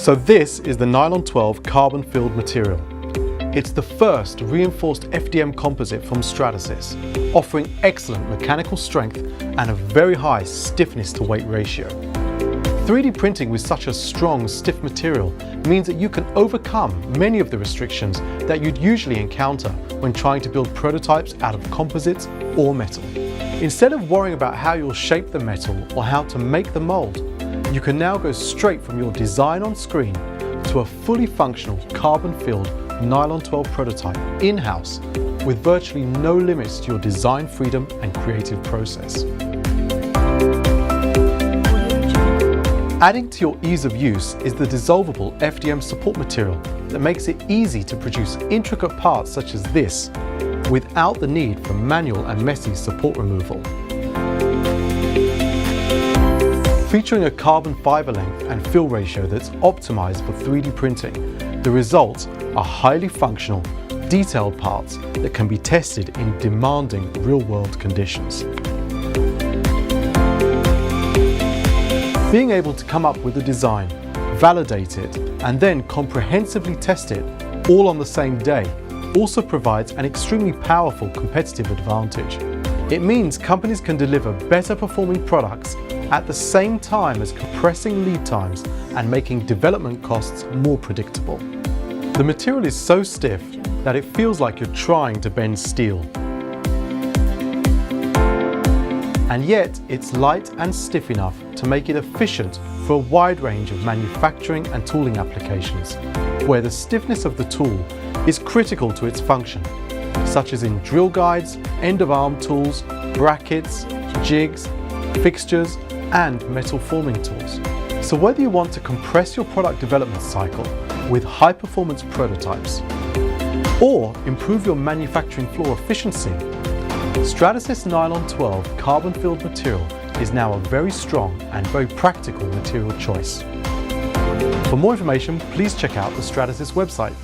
So this is the Nylon 12 carbon-filled material. It's the first reinforced FDM composite from Stratasys, offering excellent mechanical strength and a very high stiffness to weight ratio. 3D printing with such a strong, stiff material means that you can overcome many of the restrictions that you'd usually encounter when trying to build prototypes out of composites or metal. Instead of worrying about how you'll shape the metal or how to make the mold, you can now go straight from your design on screen to a fully functional carbon-filled Nylon 12 prototype in-house with virtually no limits to your design freedom and creative process. Adding to your ease of use is the dissolvable FDM support material that makes it easy to produce intricate parts such as this without the need for manual and messy support removal. Featuring a carbon fiber length and fill ratio that's optimized for 3D printing, the results are highly functional, detailed parts that can be tested in demanding real-world conditions. Being able to come up with a design, validate it, and then comprehensively test it all on the same day also provides an extremely powerful competitive advantage. It means companies can deliver better performing products at the same time as compressing lead times and making development costs more predictable. The material is so stiff that it feels like you're trying to bend steel. And yet it's light and stiff enough to make it efficient for a wide range of manufacturing and tooling applications, where the stiffness of the tool is critical to its function, such as in drill guides, end-of-arm tools, brackets, jigs, fixtures, and metal forming tools. So whether you want to compress your product development cycle with high-performance prototypes or improve your manufacturing floor efficiency, Stratasys Nylon 12 carbon-filled material is now a very strong and very practical material choice. For more information, please check out the Stratasys website.